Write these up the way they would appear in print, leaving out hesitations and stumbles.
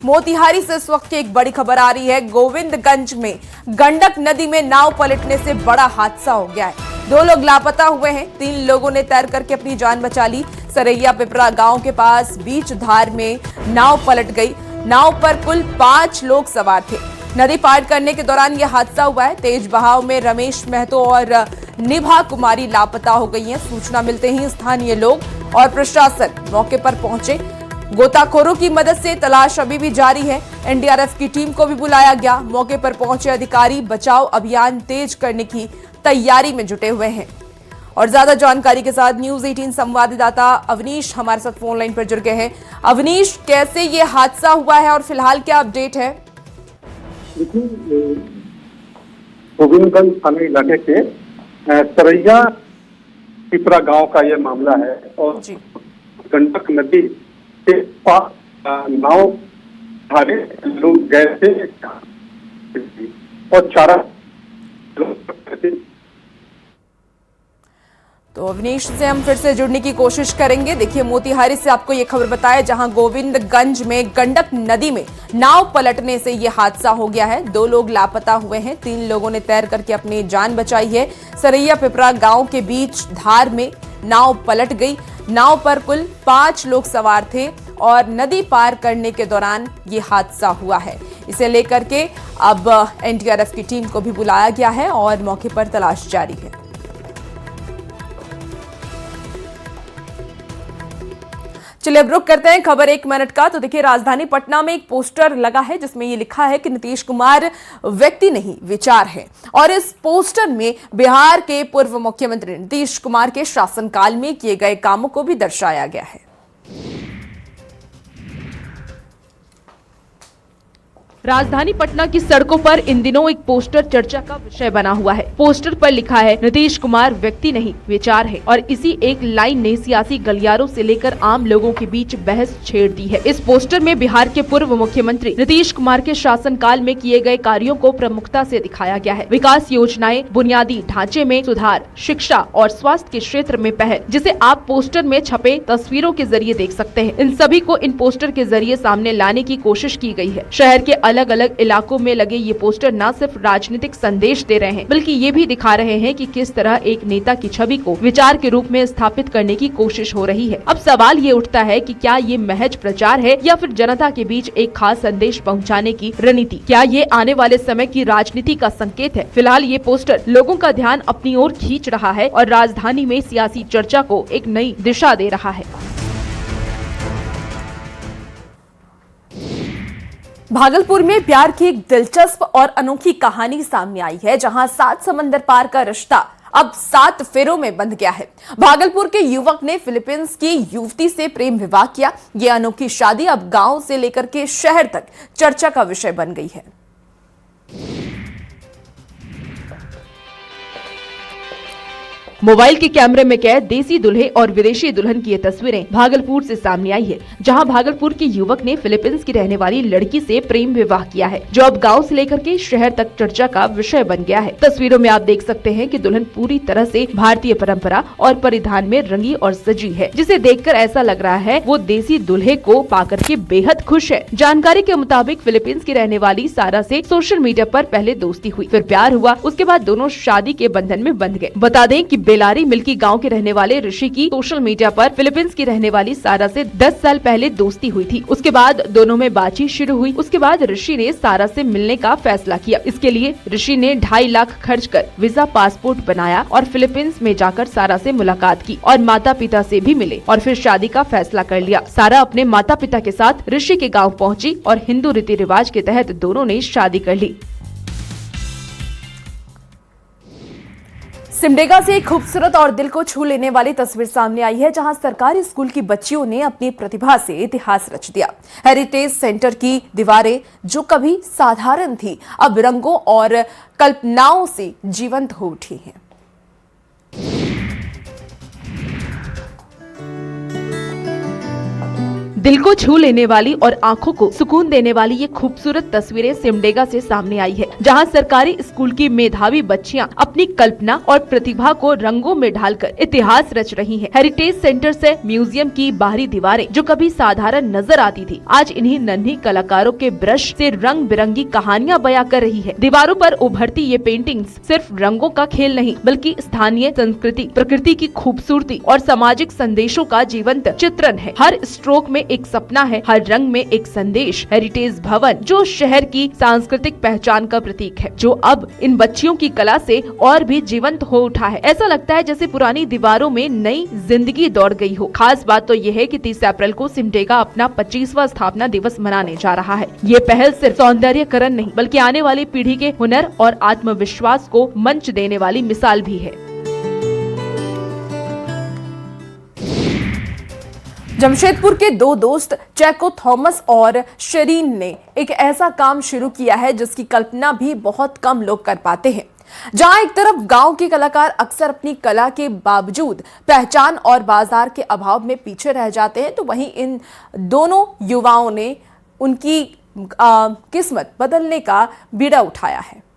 मोतिहारी से इस वक्त की एक बड़ी खबर आ रही है। गोविंदगंज में गंडक नदी में नाव पलटने से बड़ा हादसा हो गया है। 2 लोग लापता हुए हैं। 3 लोगों ने तैर करके अपनी जान बचा ली। सरैया पिपरा गांव के पास बीच धार में नाव पलट गई। नाव पर कुल 5 लोग सवार थे। नदी पार करने के दौरान यह हादसा हुआ है। तेज बहाव में रमेश महतो और निभा कुमारी लापता हो गई हैं। सूचना मिलते ही स्थानीय लोग और प्रशासन मौके पर पहुंचे। गोताखोरों की मदद से तलाश अभी भी जारी है। एनडीआरएफ की टीम को भी बुलाया गया। मौके पर पहुंचे अधिकारी बचाव अभियान तेज करने की तैयारी में जुटे हुए हैं। और ज्यादा जानकारी के साथ न्यूज 18 संवाददाता अवनीश हमारे साथ फोन लाइन पर जुड़ गए हैं। अवनीश, कैसे ये हादसा हुआ है और फिलहाल क्या अपडेट है? गोविंदगंज थाना इलाके के सरैया पिपरा गांव का यह मामला है और गंडक नदी के पास नाव धारे लोग गए थे और 4 लोग। तो अवनीश से हम फिर से जुड़ने की कोशिश करेंगे। देखिए, मोतिहारी से आपको ये खबर बताया जहां गोविंदगंज में गंडक नदी में नाव पलटने से ये हादसा हो गया है। 2 लोग लापता हुए हैं। 3 लोगों ने तैर करके अपनी जान बचाई है। सरैया पिपरा गांव के बीच धार में नाव पलट गई। नाव पर कुल 5 लोग सवार थे और नदी पार करने के दौरान ये हादसा हुआ है। इसे लेकर के अब एनडीआरएफ की टीम को भी बुलाया गया है और मौके पर तलाश जारी है। चलिए अब रुक करते हैं खबर 1 मिनट का। तो देखिए, राजधानी पटना में एक पोस्टर लगा है जिसमें ये लिखा है कि नीतीश कुमार व्यक्ति नहीं विचार है। और इस पोस्टर में बिहार के पूर्व मुख्यमंत्री नीतीश कुमार के शासनकाल में किए गए कामों को भी दर्शाया गया है। राजधानी पटना की सड़कों पर इन दिनों एक पोस्टर चर्चा का विषय बना हुआ है। पोस्टर पर लिखा है, नीतीश कुमार व्यक्ति नहीं विचार है। और इसी एक लाइन ने सियासी गलियारों से लेकर आम लोगों के बीच बहस छेड़ दी है। इस पोस्टर में बिहार के पूर्व मुख्यमंत्री नीतीश कुमार के शासनकाल में किए गए कार्यों को प्रमुखता से दिखाया गया है। विकास योजनाएं, बुनियादी ढांचे में सुधार, शिक्षा और स्वास्थ्य के क्षेत्र में पहल, जिसे आप पोस्टर में छपे तस्वीरों के जरिए देख सकते हैं। इन सभी को इन पोस्टर के जरिए सामने लाने की कोशिश की गई है। शहर के अलग अलग इलाकों में लगे ये पोस्टर न सिर्फ राजनीतिक संदेश दे रहे हैं, बल्कि ये भी दिखा रहे हैं कि किस तरह एक नेता की छवि को विचार के रूप में स्थापित करने की कोशिश हो रही है। अब सवाल ये उठता है कि क्या ये महज प्रचार है या फिर जनता के बीच एक खास संदेश पहुंचाने की रणनीति? क्या ये आने वाले समय की राजनीति का संकेत है? फिलहाल ये पोस्टर लोगों का ध्यान अपनी ओर खींच रहा है और राजधानी में सियासी चर्चा को एक नई दिशा दे रहा है। भागलपुर में प्यार की एक दिलचस्प और अनोखी कहानी सामने आई है, जहां 7 समंदर पार का रिश्ता अब 7 फेरों में बंध गया है। भागलपुर के युवक ने फिलीपींस की युवती से प्रेम विवाह किया। यह अनोखी शादी अब गांव से लेकर के शहर तक चर्चा का विषय बन गई है। मोबाइल के कैमरे में कैद देसी दूल्हे और विदेशी दुल्हन की ये तस्वीरें भागलपुर से सामने आई है, जहां भागलपुर के युवक ने फिलीपींस की रहने वाली लड़की से प्रेम विवाह किया है, जो अब गांव से लेकर के शहर तक चर्चा का विषय बन गया है। तस्वीरों में आप देख सकते हैं कि दुल्हन पूरी तरह से भारतीय परंपरा और परिधान में रंगी और सजी है, जिसे देखकर ऐसा लग रहा है वो देसी दूल्हे को पाकर के बेहद खुश है। जानकारी के मुताबिक फिलीपींस की रहने वाली सारा से सोशल मीडिया पर पहले दोस्ती हुई, फिर प्यार हुआ, उसके बाद दोनों शादी के बंधन में बंध गए। बता दें कि बेलारी मिल्की गांव के रहने वाले ऋषि की सोशल मीडिया पर फिलीपींस की रहने वाली सारा से 10 साल पहले दोस्ती हुई थी। उसके बाद दोनों में बातचीत शुरू हुई। उसके बाद ऋषि ने सारा से मिलने का फैसला किया। इसके लिए ऋषि ने 2.5 लाख खर्च कर वीजा पासपोर्ट बनाया और फिलीपींस में जाकर सारा से मुलाकात की और माता पिता से भी मिले और फिर शादी का फैसला कर लिया। सारा अपने माता पिता के साथ ऋषि के गाँव पहुँची और हिंदू रीति रिवाज के तहत दोनों ने शादी कर ली। सिमडेगा से एक खूबसूरत और दिल को छू लेने वाली तस्वीर सामने आई है, जहां सरकारी स्कूल की बच्चियों ने अपनी प्रतिभा से इतिहास रच दिया। हेरिटेज सेंटर की दीवारें, जो कभी साधारण थी, अब रंगों और कल्पनाओं से जीवंत हो उठी हैं। दिल को छू लेने वाली और आंखों को सुकून देने वाली ये खूबसूरत तस्वीरें सिमडेगा से सामने आई है, जहां सरकारी स्कूल की मेधावी बच्चियां अपनी कल्पना और प्रतिभा को रंगों में ढालकर इतिहास रच रही हैं। हेरिटेज सेंटर से म्यूजियम की बाहरी दीवारें जो कभी साधारण नजर आती थी, आज इन्हीं नन्ही कलाकारों के ब्रश से रंग बिरंगी कहानियां बयां कर रही है। दीवारों पर उभरती ये पेंटिंग्स सिर्फ रंगों का खेल नहीं, बल्कि स्थानीय संस्कृति, प्रकृति की खूबसूरती और सामाजिक संदेशों का जीवंत चित्रण है। हर स्ट्रोक में एक सपना है, हर रंग में एक संदेश। हेरिटेज भवन जो शहर की सांस्कृतिक पहचान का प्रतीक है, जो अब इन बच्चियों की कला से और भी जीवंत हो उठा है। ऐसा लगता है जैसे पुरानी दीवारों में नई जिंदगी दौड़ गई हो। खास बात तो ये है कि 30 अप्रैल को सिमडेगा अपना 25वां स्थापना दिवस मनाने जा रहा है। ये पहल सिर्फ सौंदर्यकरण नहीं, बल्कि आने वाली पीढ़ी के हुनर और आत्मविश्वास को मंच देने वाली मिसाल भी है। जमशेदपुर के दो दोस्त चैको थॉमस और शरीन ने एक ऐसा काम शुरू किया है जिसकी कल्पना भी बहुत कम लोग कर पाते हैं। जहां एक तरफ गांव के कलाकार अक्सर अपनी कला के बावजूद पहचान और बाजार के अभाव में पीछे रह जाते हैं, तो वहीं इन दोनों युवाओं ने उनकी किस्मत बदलने का बीड़ा उठाया है।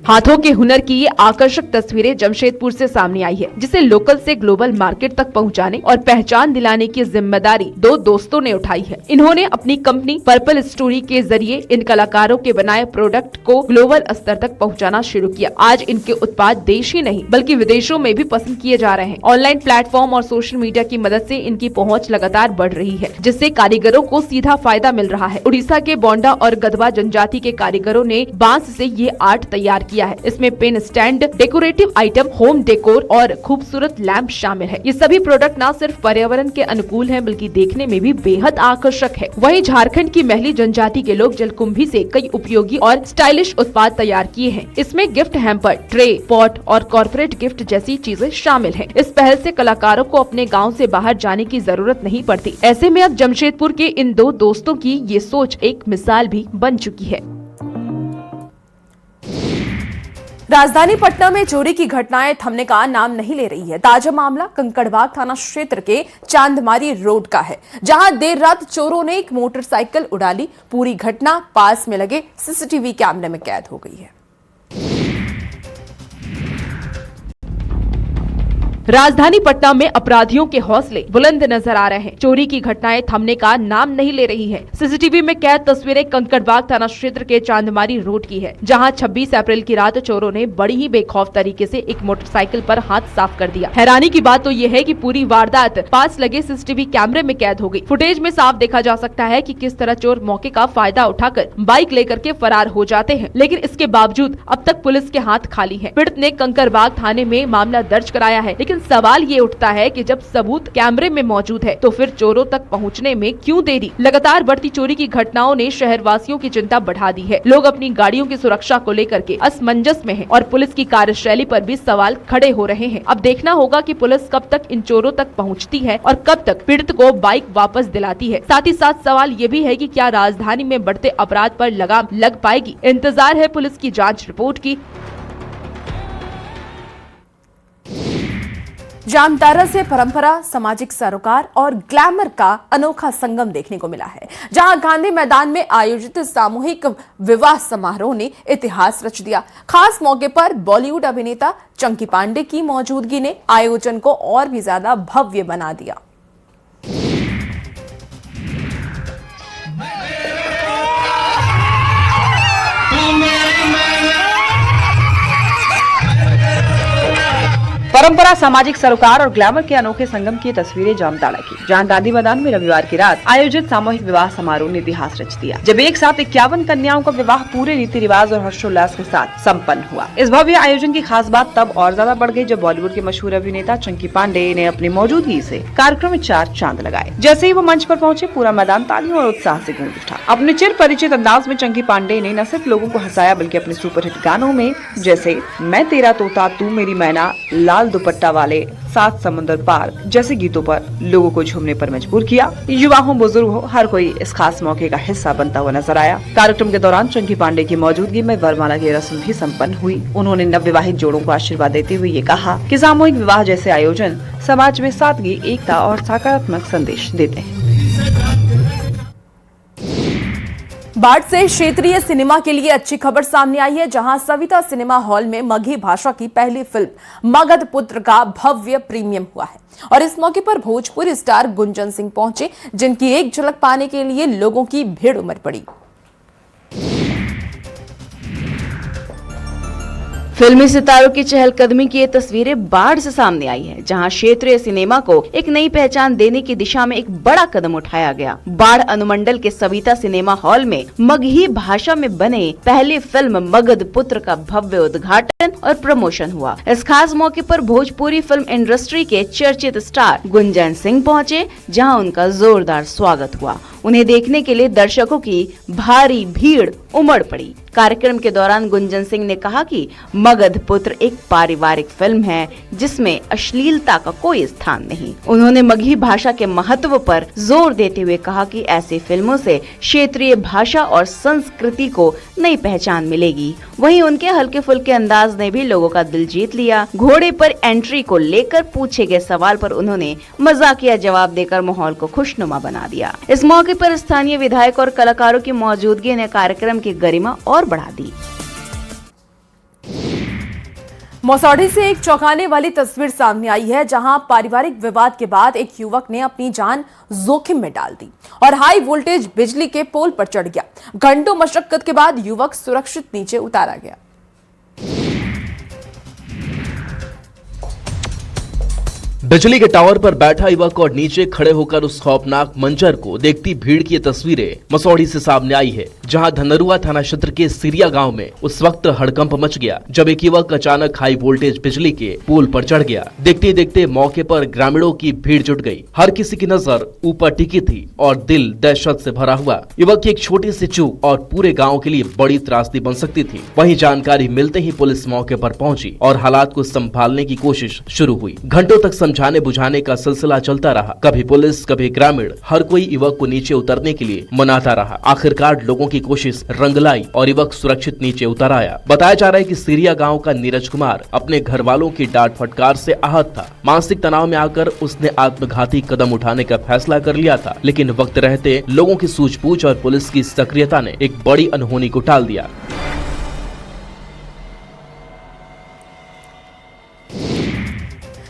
हाथों के हुनर की ये आकर्षक तस्वीरें जमशेदपुर से सामने आई है, जिसे लोकल से ग्लोबल मार्केट तक पहुंचाने और पहचान दिलाने की जिम्मेदारी दो दोस्तों ने उठाई है। इन्होंने अपनी कंपनी पर्पल स्टोरी के जरिए इन कलाकारों के बनाए प्रोडक्ट को ग्लोबल स्तर तक पहुंचाना शुरू किया। आज इनके उत्पाद देश ही नहीं बल्कि विदेशों में भी पसंद किए जा रहे हैं। ऑनलाइन प्लेटफॉर्म और सोशल मीडिया की मदद से इनकी पहुँच लगातार बढ़ रही है, जिससे कारीगरों को सीधा फायदा मिल रहा है। उड़ीसा के बोंडा और गदवा जनजाति के कारीगरों ने बांस से ये आर्ट तैयार किया है। इसमें pen stand, decorative item, home decor और खूबसूरत लैंप शामिल है। ये सभी प्रोडक्ट न सिर्फ पर्यावरण के अनुकूल हैं, बल्कि देखने में भी बेहद आकर्षक है। वहीं झारखंड की महली जनजाति के लोग जलकुंभी से कई उपयोगी और स्टाइलिश उत्पाद तैयार किए हैं। इसमें गिफ्ट हैम्पर, ट्रे, पॉट और कॉर्पोरेट गिफ्ट जैसी चीजें शामिल है। इस पहल से कलाकारों को अपने गाँव से बाहर जाने की जरूरत नहीं पड़ती। ऐसे में अब जमशेदपुर के इन दो दोस्तों की ये सोच एक मिसाल भी बन चुकी है। राजधानी पटना में चोरी की घटनाएं थमने का नाम नहीं ले रही है। ताजा मामला कंकड़बाग थाना क्षेत्र के चांदमारी रोड का है, जहां देर रात चोरों ने एक मोटरसाइकिल उड़ा ली। पूरी घटना पास में लगे सीसीटीवी कैमरे में कैद हो गई है। राजधानी पटना में अपराधियों के हौसले बुलंद नजर आ रहे हैं। चोरी की घटनाएं थमने का नाम नहीं ले रही है। सीसीटीवी में कैद तस्वीरें कंकड़बाग थाना क्षेत्र के चांदमारी रोड की है, जहां 26 अप्रैल की रात चोरों ने बड़ी ही बेखौफ तरीके से एक मोटरसाइकिल पर हाथ साफ कर दिया। हैरानी की बात तो ये है कि पूरी वारदात पास लगे सीसीटीवी कैमरे में कैद हो गई। फुटेज में साफ देखा जा सकता है कि किस तरह चोर मौके का फायदा उठाकर बाइक लेकर के फरार हो जाते हैं, लेकिन इसके बावजूद अब तक पुलिस के हाथ खाली है। पीड़ित ने कंकड़बाग थाने में मामला दर्ज कराया है, लेकिन सवाल ये उठता है कि जब सबूत कैमरे में मौजूद है तो फिर चोरों तक पहुंचने में क्यों देरी? लगातार बढ़ती चोरी की घटनाओं ने शहरवासियों की चिंता बढ़ा दी है। लोग अपनी गाड़ियों की सुरक्षा को लेकर के असमंजस में हैं और पुलिस की कार्यशैली पर भी सवाल खड़े हो रहे हैं। अब देखना होगा कि पुलिस कब तक इन चोरों तक पहुंचती है और कब तक पीड़ित को बाइक वापस दिलाती है। साथ ही साथ सवाल ये भी है कि क्या राजधानी में बढ़ते अपराध पर लगाम लग पाएगी? इंतजार है पुलिस की जाँच रिपोर्ट की। जामतारा से परंपरा, सामाजिक सरोकार और ग्लैमर का अनोखा संगम देखने को मिला है, जहां गांधी मैदान में आयोजित सामूहिक विवाह समारोह ने इतिहास रच दिया। खास मौके पर बॉलीवुड अभिनेता चंकी पांडे की मौजूदगी ने आयोजन को और भी ज्यादा भव्य बना दिया। परंपरा, सामाजिक सरोकार और ग्लैमर के अनोखे संगम की तस्वीरें जामताड़ा की, जहां गांधी मैदान में रविवार की रात आयोजित सामूहिक विवाह समारोह ने इतिहास रच दिया, जब एक साथ 51 कन्याओं का विवाह पूरे रीति रिवाज और हर्षोल्लास के साथ संपन्न हुआ। इस भव्य आयोजन की खास बात तब और ज्यादा बढ़ गई जब बॉलीवुड के मशहूर अभिनेता चंकी पांडे ने अपनी मौजूदगी से कार्यक्रम में 4 चांद लगाए। जैसे ही वो मंच पर पहुंचे, पूरा मैदान तालियों और उत्साह से गूंज उठा। अपने चिर परिचित अंदाज में चंकी पांडे ने न सिर्फ लोगों को हंसाया, बल्कि अपने सुपरहिट गानों में जैसे मैं तेरा तोता, तू मेरी मैना, लाल दुपट्टा वाले, सात समुंदर पार जैसे गीतों पर लोगों को झूमने पर मजबूर किया। युवा हो बुजुर्ग हो, हर कोई इस खास मौके का हिस्सा बनता हुआ नजर आया। कार्यक्रम के दौरान चंकी पांडे की मौजूदगी में वरमाला की रस्म भी संपन्न हुई। उन्होंने नवविवाहित जोड़ों को आशीर्वाद देते हुए ये कहा कि सामूहिक विवाह जैसे आयोजन समाज में सादगी, एकता और सकारात्मक संदेश देते हैं। बाढ़ से क्षेत्रीय सिनेमा के लिए अच्छी खबर सामने आई है, जहां सविता सिनेमा हॉल में मगही भाषा की पहली फिल्म मगध पुत्र का भव्य प्रीमियम हुआ है। और इस मौके पर भोजपुरी स्टार गुंजन सिंह पहुंचे, जिनकी एक झलक पाने के लिए लोगों की भीड़ उमड़ पड़ी। फिल्मी सितारों की चहलकदमी की ये तस्वीरें बाढ़ से सामने आई है, जहां क्षेत्रीय सिनेमा को एक नई पहचान देने की दिशा में एक बड़ा कदम उठाया गया। बाढ़ अनुमंडल के सविता सिनेमा हॉल में मगही भाषा में बने पहली फिल्म मगध पुत्र का भव्य उद्घाटन और प्रमोशन हुआ। इस खास मौके पर भोजपुरी फिल्म इंडस्ट्री के चर्चित स्टार गुंजन सिंह पहुंचे, जहां उनका जोरदार स्वागत हुआ। उन्हें देखने के लिए दर्शकों की भारी भीड़ उमड़ पड़ी। कार्यक्रम के दौरान गुंजन सिंह ने कहा कि मगध पुत्र एक पारिवारिक फिल्म है, जिसमें अश्लीलता का कोई स्थान नहीं। उन्होंने मगही भाषा के महत्व पर जोर देते हुए कहा कि ऐसी फिल्मों से क्षेत्रीय भाषा और संस्कृति को नई पहचान मिलेगी। वहीं उनके हल्के फुल्के अंदाज ने भी लोगों का दिल जीत लिया। घोड़े पर एंट्री को लेकर पूछे गए सवाल पर उन्होंने मजाकिया जवाब देकर माहौल को खुशनुमा बना दिया। इस मौके पर स्थानीय विधायक और कलाकारों की मौजूदगी ने कार्यक्रम की गरिमा और बढ़ा दी। मसौढ़ी से एक चौंकाने वाली तस्वीर सामने आई है, जहां पारिवारिक विवाद के बाद एक युवक ने अपनी जान जोखिम में डाल दी और हाई वोल्टेज बिजली के पोल पर चढ़ गया। घंटों मशक्कत के बाद युवक सुरक्षित नीचे उतारा गया। बिजली के टावर पर बैठा युवक और नीचे खड़े होकर उस खौफनाक मंजर को देखती भीड़ की ये तस्वीरें मसौढ़ी से सामने आई है, जहां धनरुआ थाना क्षेत्र के सिरिया गांव में उस वक्त हड़कंप मच गया जब एक युवक अचानक हाई वोल्टेज बिजली के पोल पर चढ़ गया। देखते देखते मौके पर ग्रामीणों की भीड़ जुट गई। हर किसी की नजर ऊपर टिकी थी और दिल दहशत से भरा हुआ। युवक की एक छोटी सी चूक और पूरे गाँव के लिए बड़ी त्रासदी बन सकती थी। वहीं जानकारी मिलते ही पुलिस मौके पर पहुंची और हालात को संभालने की कोशिश शुरू हुई। घंटों तक समझाने बुझाने का सिलसिला चलता रहा। कभी पुलिस, कभी ग्रामीण, हर कोई युवक को नीचे उतरने के लिए मनाता रहा। आखिरकार लोगों की कोशिश रंग लाई और युवक सुरक्षित नीचे उतर आया। बताया जा रहा है कि सिरिया गांव का नीरज कुमार अपने घर वालों की डांट फटकार से आहत था। मानसिक तनाव में आकर उसने आत्मघाती कदम उठाने का फैसला कर लिया था, लेकिन वक्त रहते लोगों की सूझबूझ और पुलिस की सक्रियता ने एक बड़ी अनहोनी को टाल दिया।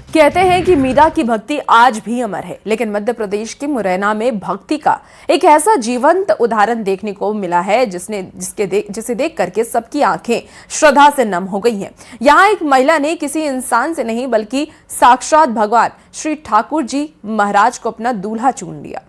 कहते हैं कि मीरा की भक्ति आज भी अमर है, लेकिन मध्य प्रदेश के मुरैना में भक्ति का एक ऐसा जीवंत उदाहरण देखने को मिला है जिसे देख करके सबकी आंखें श्रद्धा से नम हो गई हैं। यहाँ एक महिला ने किसी इंसान से नहीं बल्कि साक्षात भगवान श्री ठाकुर जी महाराज को अपना दूल्हा चुन लिया।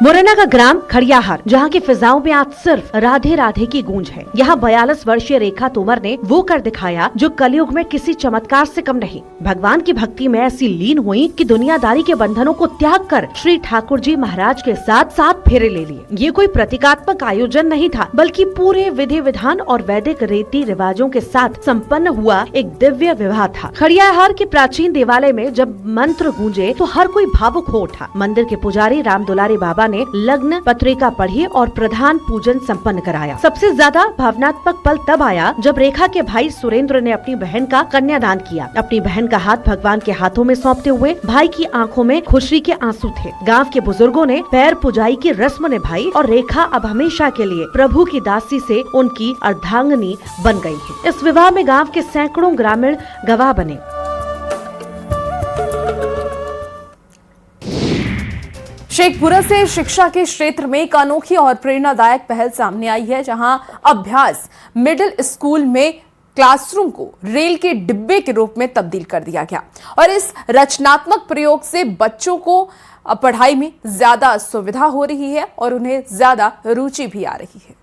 मुरैना का ग्राम खड़ियाहार, जहाँ की फिजाओं में आज सिर्फ राधे राधे की गूंज है। यहाँ 42 वर्षीय रेखा तोमर ने वो कर दिखाया जो कलयुग में किसी चमत्कार से कम नहीं। भगवान की भक्ति में ऐसी लीन हुई कि दुनियादारी के बंधनों को त्याग कर श्री ठाकुर जी महाराज के साथ 7 फेरे ले लिए। ये कोई प्रतीकात्मक आयोजन नहीं था, बल्कि पूरे विधि विधान और वैदिक रीति रिवाजों के साथ संपन्न हुआ एक दिव्य विवाह था। खड़ियाहार के प्राचीन देवालय में जब मंत्र गूंजे तो हर कोई भावुक हो उठा। मंदिर के पुजारी राम दुलारी बाबा ने लग्न पत्रिका पढ़ी और प्रधान पूजन संपन्न कराया। सबसे ज्यादा भावनात्मक पल तब आया जब रेखा के भाई सुरेंद्र ने अपनी बहन का कन्यादान किया। अपनी बहन का हाथ भगवान के हाथों में सौंपते हुए भाई की आंखों में खुशी के आंसू थे। गांव के बुजुर्गों ने पैर पुजाई की रस्म निभाई और रेखा अब हमेशा के लिए प्रभु की दासी से उनकी अर्धांगिनी बन गई है। इस विवाह में गाँव के सैकड़ों ग्रामीण गवाह बने। शेखपुरा से शिक्षा के क्षेत्र में एक अनोखी और प्रेरणादायक पहल सामने आई है, जहां अभ्यास मिडिल स्कूल में क्लासरूम को रेल के डिब्बे के रूप में तब्दील कर दिया गया और इस रचनात्मक प्रयोग से बच्चों को पढ़ाई में ज्यादा सुविधा हो रही है और उन्हें ज्यादा रुचि भी आ रही है।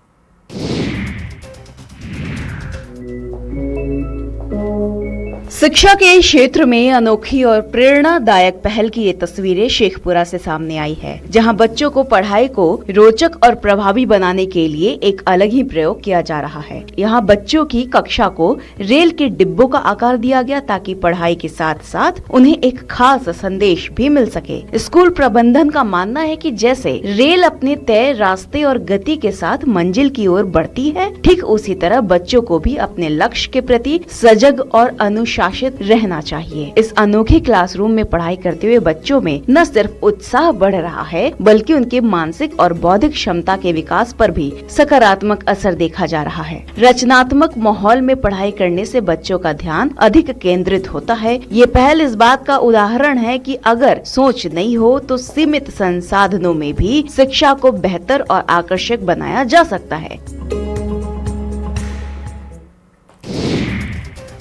शिक्षा के क्षेत्र में अनोखी और प्रेरणादायक पहल की ये तस्वीरें शेखपुरा से सामने आई है, जहां बच्चों को पढ़ाई को रोचक और प्रभावी बनाने के लिए एक अलग ही प्रयोग किया जा रहा है। यहां बच्चों की कक्षा को रेल के डिब्बों का आकार दिया गया ताकि पढ़ाई के साथ साथ उन्हें एक खास संदेश भी मिल सके। स्कूल प्रबंधन का मानना है कि जैसे रेल अपने तय रास्ते और गति के साथ मंजिल की ओर बढ़ती है, ठीक उसी तरह बच्चों को भी अपने लक्ष्य के प्रति सजग और अनुशासित रहना चाहिए। इस अनोखे क्लासरूम में पढ़ाई करते हुए बच्चों में न सिर्फ उत्साह बढ़ रहा है, बल्कि उनके मानसिक और बौद्धिक क्षमता के विकास पर भी सकारात्मक असर देखा जा रहा है। रचनात्मक माहौल में पढ़ाई करने से बच्चों का ध्यान अधिक केंद्रित होता है। ये पहल इस बात का उदाहरण है कि अगर सोच नहीं हो तो सीमित संसाधनों में भी शिक्षा को बेहतर और आकर्षक बनाया जा सकता है।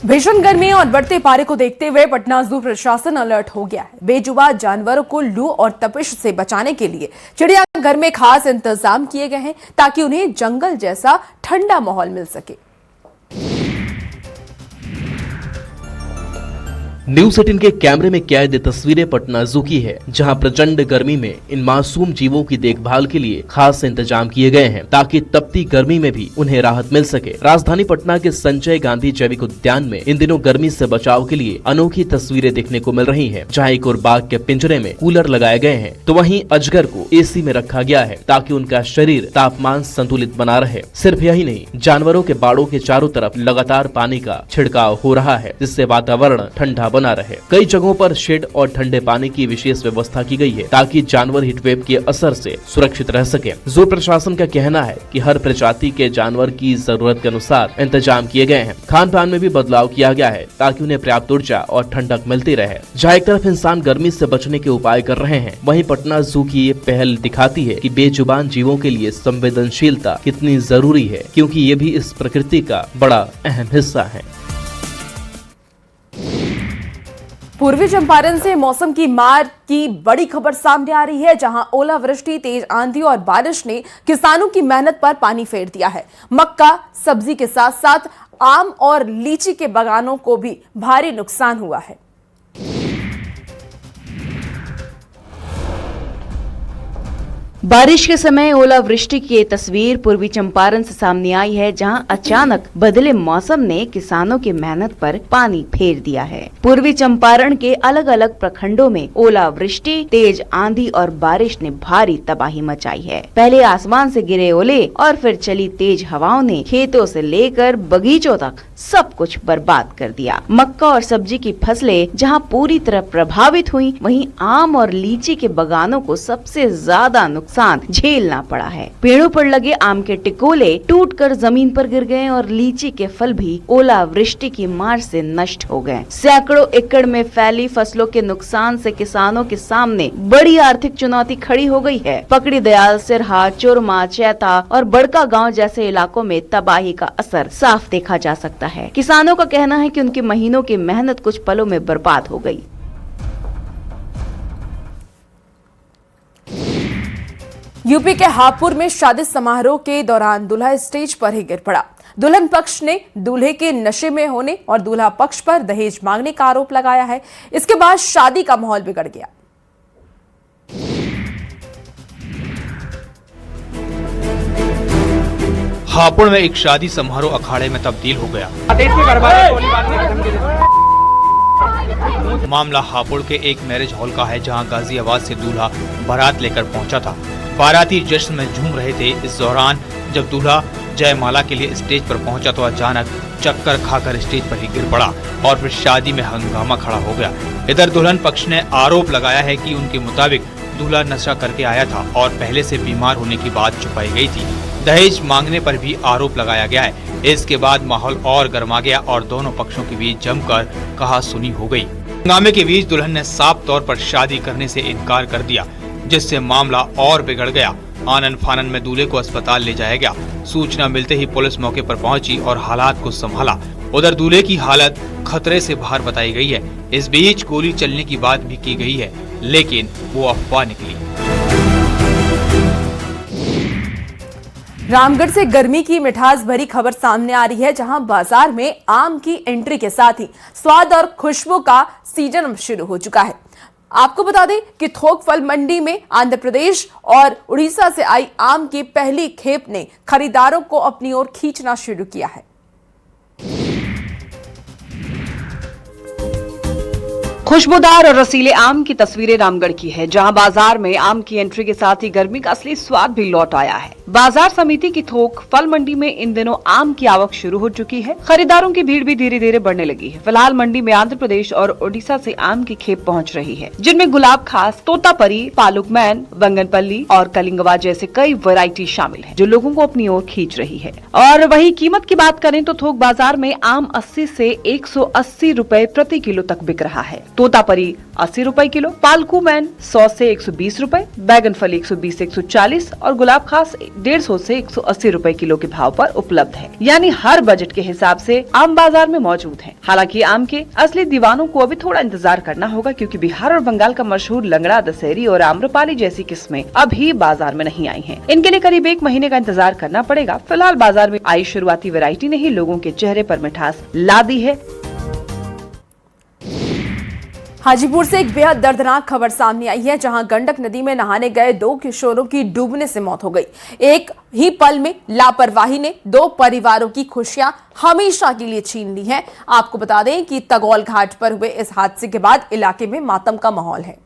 भीषण गर्मी और बढ़ते पारे को देखते हुए पटना जू प्रशासन अलर्ट हो गया है। बेजुबान जानवरों को लू और तपिश से बचाने के लिए चिड़ियाघर में खास इंतजाम किए गए हैं ताकि उन्हें जंगल जैसा ठंडा माहौल मिल सके। न्यूज़ 18 के कैमरे में कैद तस्वीरें पटना जू की है, जहां प्रचंड गर्मी में इन मासूम जीवों की देखभाल के लिए खास इंतजाम किए गए हैं ताकि तपती गर्मी में भी उन्हें राहत मिल सके। राजधानी पटना के संजय गांधी जैविक उद्यान में इन दिनों गर्मी से बचाव के लिए अनोखी तस्वीरें देखने को मिल रही हैं, जहां एक और बाघ के पिंजरे में कूलर लगाए गए हैं तो वहीं अजगर को एसी में रखा गया है ताकि उनका शरीर तापमान संतुलित बना रहे। सिर्फ यही नहीं, जानवरों के बाड़ों के चारों तरफ लगातार पानी का छिड़काव हो रहा है, जिससे वातावरण ठंडा बना रहे। कई जगहों पर शेड और ठंडे पानी की विशेष व्यवस्था की गई है ताकि जानवर हीटवेव के असर से सुरक्षित रह सके। जू प्रशासन का कहना है कि हर प्रजाति के जानवर की जरूरत के अनुसार इंतजाम किए गए हैं। खान पान में भी बदलाव किया गया है ताकि उन्हें पर्याप्त ऊर्जा और ठंडक मिलती रहे। जहाँ एक तरफ इंसान गर्मी से बचने के उपाय कर रहे हैं, वहीं पटना जू की ये पहल दिखाती है कि बेजुबान जीवों के लिए संवेदनशीलता कितनी जरूरी है, क्योंकि ये भी इस प्रकृति का बड़ा अहम हिस्सा है। पूर्वी चंपारण से मौसम की मार की बड़ी खबर सामने आ रही है, जहां ओलावृष्टि, तेज आंधी और बारिश ने किसानों की मेहनत पर पानी फेर दिया है। मक्का, सब्जी के साथ साथ आम और लीची के बागानों को भी भारी नुकसान हुआ है। बारिश के समय ओलावृष्टि की ये तस्वीर पूर्वी चंपारण से सामने आई है, जहां अचानक बदले मौसम ने किसानों की मेहनत पर पानी फेर दिया है। पूर्वी चंपारण के अलग अलग प्रखंडों में ओलावृष्टि, तेज आंधी और बारिश ने भारी तबाही मचाई है। पहले आसमान से गिरे ओले और फिर चली तेज हवाओं ने खेतों से लेकर बगीचों तक सब कुछ बर्बाद कर दिया। मक्का और सब्जी की फसलें जहां पूरी तरह प्रभावित हुई, वहीं आम और लीची के बागानों को सबसे ज्यादा नुकसान झेलना पड़ा है। पेड़ों पर लगे आम के टिकोले टूटकर जमीन पर गिर गए और लीची के फल भी ओलावृष्टि की मार से नष्ट हो गए। सैकड़ों एकड़ में फैली फसलों के नुकसान से किसानों के सामने बड़ी आर्थिक चुनौती खड़ी हो गई है। पकड़ी दयाल, सिरहा, चुरमा, चैता और बड़का गांव जैसे इलाकों में तबाही का असर साफ देखा जा सकता है। किसानों का कहना है कि उनकी महीनों की मेहनत कुछ पलों में बर्बाद हो गई। यूपी के हापुड़ में शादी समारोह के दौरान दूल्हा स्टेज पर ही गिर पड़ा। दुल्हन पक्ष ने दूल्हे के नशे में होने और दूल्हा पक्ष पर दहेज मांगने का आरोप लगाया है। इसके बाद शादी का माहौल बिगड़ गया। हापुड़ में एक शादी समारोह अखाड़े में तब्दील हो गया। मामला हापुड़ के एक मैरिज हॉल का है, जहां गाजियाबाद से दूल्हा बारात लेकर पहुंचा था। बाराती जश्न में झूम रहे थे। इस दौरान जब दूल्हा जयमाला के लिए स्टेज पर पहुंचा तो अचानक चक्कर खाकर स्टेज पर ही गिर पड़ा और फिर शादी में हंगामा खड़ा हो गया। इधर दुल्हन पक्ष ने आरोप लगाया है कि उनके मुताबिक दूल्हा नशा करके आया था और पहले से बीमार होने की बात छुपाई गई थी। दहेज मांगने पर भी आरोप लगाया गया है। इसके बाद माहौल और गर्मा गया और दोनों पक्षों के बीच जमकर कहासुनी हो गई। हंगामे के बीच दुल्हन ने साफ तौर पर शादी करने से इनकार कर दिया, जिससे मामला और बिगड़ गया। आनन फानन में दूल्हे को अस्पताल ले जाया गया। सूचना मिलते ही पुलिस मौके पर पहुंची और हालात को संभाला। उधर दूल्हे की हालत खतरे से बाहर बताई गई है। इस बीच गोली चलने की बात भी की गई है, लेकिन वो अफवाह निकली। रामगढ़ से गर्मी की मिठास भरी खबर सामने आ रही है, जहां बाजार में आम की एंट्री के साथ ही स्वाद और खुशबू का सीजन शुरू हो चुका है। आपको बता दें कि थोक फल मंडी में आंध्र प्रदेश और उड़ीसा से आई आम की पहली खेप ने खरीदारों को अपनी ओर खींचना शुरू किया है। खुशबूदार और रसीले आम की तस्वीरें रामगढ़ की है, जहां बाजार में आम की एंट्री के साथ ही गर्मी का असली स्वाद भी लौट आया है। बाजार समिति की थोक फल मंडी में इन दिनों आम की आवक शुरू हो चुकी है। खरीदारों की भीड़ भी धीरे धीरे बढ़ने लगी है। फिलहाल मंडी में आंध्र प्रदेश और उड़ीसा से आम की खेप पहुंच रही है, जिनमें गुलाब खास, तोतापरी, पालुकमैन, बंगनपल्ली और कलिंगवा जैसे कई वैरायटी शामिल है, जो लोगों को अपनी ओर खींच रही है। और वही कीमत की बात करें तो थोक बाजार में आम 80 से 180 रुपए प्रति किलो तक बिक रहा है। तोतापरी 80 रुपए किलो, पालकुमैन 100 से 120 रुपए, बैगनफली 120 से 140 और गुलाब खास 150 से 180 रुपए किलो के भाव पर उपलब्ध है। यानी हर बजट के हिसाब से आम बाजार में मौजूद है। हालांकि आम के असली दीवानों को अभी थोड़ा इंतजार करना होगा, क्योंकि बिहार और बंगाल का मशहूर लंगड़ा, दशहरी और आम्रपाली जैसी किस्में अभी बाजार में नहीं आई हैं। इनके लिए करीब 1 महीने का इंतजार करना पड़ेगा। फिलहाल बाजार में आई शुरुआती वैरायटी ने ही लोगों के चेहरे पर मिठास ला दी है। हाजीपुर से एक बेहद दर्दनाक खबर सामने आई है, जहां गंडक नदी में नहाने गए 2 किशोरों की डूबने से मौत हो गई। एक ही पल में लापरवाही ने 2 परिवारों की खुशियां हमेशा के लिए छीन ली हैं। आपको बता दें कि तगौल घाट पर हुए इस हादसे के बाद इलाके में मातम का माहौल है।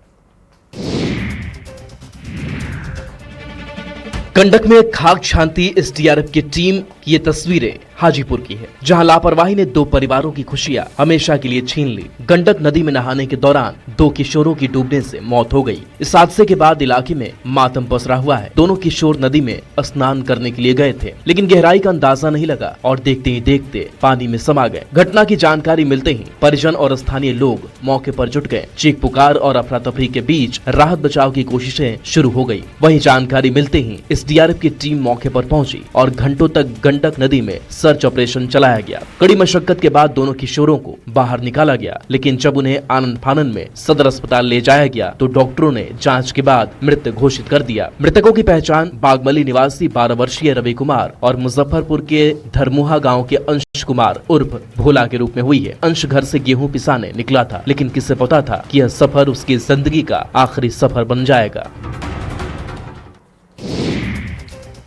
गंडक में खाक छानती एसडीआरएफ की टीम की ये तस्वीरें हाजीपुर की है, जहां लापरवाही ने 2 परिवारों की खुशियां हमेशा के लिए छीन ली। गंडक नदी में नहाने के दौरान 2 किशोरों की डूबने से मौत हो गई। इस हादसे के बाद इलाके में मातम पसरा हुआ है। दोनों किशोर नदी में स्नान करने के लिए गए थे, लेकिन गहराई का अंदाजा नहीं लगा और देखते ही देखते पानी में समा गए। घटना की जानकारी मिलते ही परिजन और स्थानीय लोग मौके पर जुट गए। चीख पुकार और अफरा तफरी के बीच राहत बचाव की कोशिशें शुरू हो गयी। वहीं जानकारी मिलते ही एसडीआरएफ की टीम मौके पर पहुंची और घंटों तक गंडक नदी में सर्च ऑपरेशन चलाया गया। कड़ी मशक्कत के बाद दोनों किशोरों को बाहर निकाला गया, लेकिन जब उन्हें आनंद फानन में सदर अस्पताल ले जाया गया तो डॉक्टरों ने जांच के बाद मृत घोषित कर दिया। मृतकों की पहचान बागमली निवासी 12 वर्षीय रवि कुमार और मुजफ्फरपुर के धरमुहा गाँव के अंश कुमार उर्फ भोला के रूप में हुई है। अंश घर से गेहूं पिसाने निकला था, लेकिन किसे पता था कि यह सफर उसकी जिंदगी का आखिरी सफर बन जाएगा।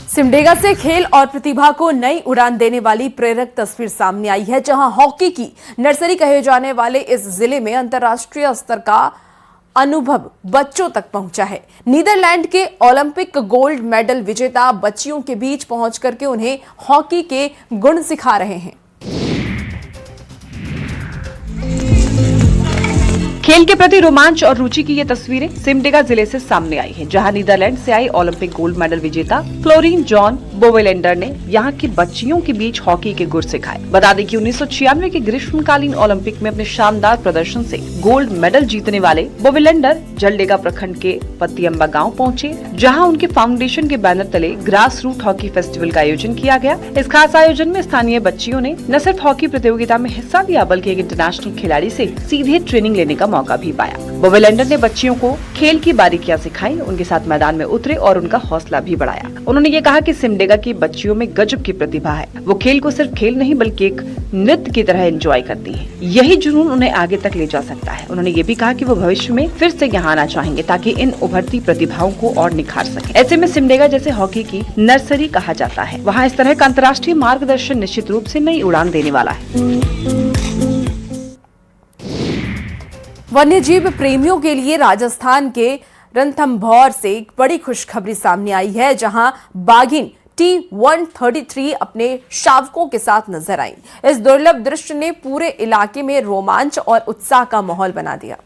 सिमडेगा से खेल और प्रतिभा को नई उड़ान देने वाली प्रेरक तस्वीर सामने आई है, जहां हॉकी की नर्सरी कहे जाने वाले इस जिले में अंतर्राष्ट्रीय स्तर का अनुभव बच्चों तक पहुंचा है। नीदरलैंड के ओलंपिक गोल्ड मेडल विजेता बच्चियों के बीच पहुंच करके उन्हें हॉकी के गुण सिखा रहे हैं। खेल के प्रति रोमांच और रुचि की ये तस्वीरें सिमडेगा जिले से सामने आई हैं, जहां नीदरलैंड से आई ओलंपिक गोल्ड मेडल विजेता फ्लोरीन जॉन बोवेलेंडर ने यहां की बच्चियों के बीच हॉकी के गुर सिखाए। बता दें कि 1996 के ग्रीष्मकालीन ओलंपिक में अपने शानदार प्रदर्शन से गोल्ड मेडल जीतने वाले बोवेलेंडर जलडेगा प्रखंड के पतियम्बा गाँव पहुँचे, जहाँ उनके फाउंडेशन के बैनर तले ग्रास रूट हॉकी फेस्टिवल का आयोजन किया गया। इस खास आयोजन में स्थानीय बच्चियों ने न सिर्फ हॉकी प्रतियोगिता में हिस्सा लिया, बल्कि एक इंटरनेशनल खिलाड़ी से सीधे ट्रेनिंग लेने का मौका भी पाया। बोवेलेंडर ने बच्चियों को खेल की बारीकियां सिखाई, उनके साथ मैदान में उतरे और उनका हौसला भी बढ़ाया। उन्होंने ये कहा कि सिमडेगा की बच्चियों में गजब की प्रतिभा है। वो खेल को सिर्फ खेल नहीं बल्कि एक नृत्य की तरह एंजॉय करती हैं। यही जुनून उन्हें आगे तक ले जा सकता है। उन्होंने ये भी कहा कि वो भविष्य में फिर से यहाँ आना चाहेंगे, ताकि इन उभरती प्रतिभाओं को और निखार सके। ऐसे में सिमडेगा जैसे हॉकी की नर्सरी कहा जाता है, वहाँ इस तरह का अंतर्राष्ट्रीय मार्गदर्शन निश्चित रूप से नई उड़ान देने वाला है। वन्यजीव प्रेमियों के लिए राजस्थान के रणथंभौर से एक बड़ी खुशखबरी सामने आई है, जहां बाघिन T133 अपने शावकों के साथ नजर आई। इस दुर्लभ दृश्य ने पूरे इलाके में रोमांच और उत्साह का माहौल बना दिया।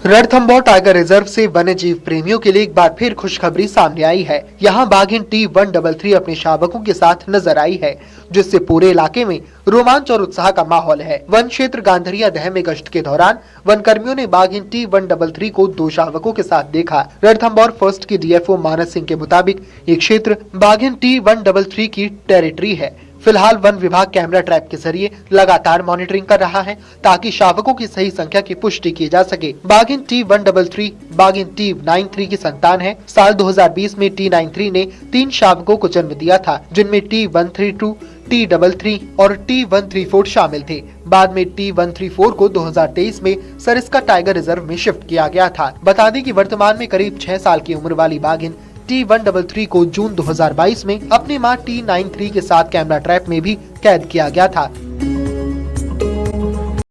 रणथंभौर टाइगर रिजर्व से वन्यजीव प्रेमियों के लिए एक बार फिर खुशखबरी सामने आई है। यहाँ बाघिन T133 अपने शावकों के साथ नजर आई है, जिससे पूरे इलाके में रोमांच और उत्साह का माहौल है। वन क्षेत्र गांधरिया दह में गश्त के दौरान वन कर्मियों ने बाघिन T133 को 2 शावकों के साथ देखा। रणथंभौर फर्स्ट की DFO मानस सिंह के मुताबिक ये क्षेत्र बाघिन T133 की टेरिटरी है। फिलहाल वन विभाग कैमरा ट्रैप के जरिए लगातार मॉनिटरिंग कर रहा है ताकि शावकों की सही संख्या की पुष्टि की जा सके। बाघिन T133 बाघिन T93 की संतान है। साल 2020 में T93 ने 3 शावकों को जन्म दिया था, जिनमें T132, T33 और T134 शामिल थे। बाद में T134 को 2023 में सरिस्का टाइगर रिजर्व में शिफ्ट किया गया था। बता दें कि वर्तमान में करीब 6 साल की उम्र वाली बाघिन T133 को जून 2022 में अपनी मां T93 के साथ कैमरा ट्रैप में भी कैद किया गया था।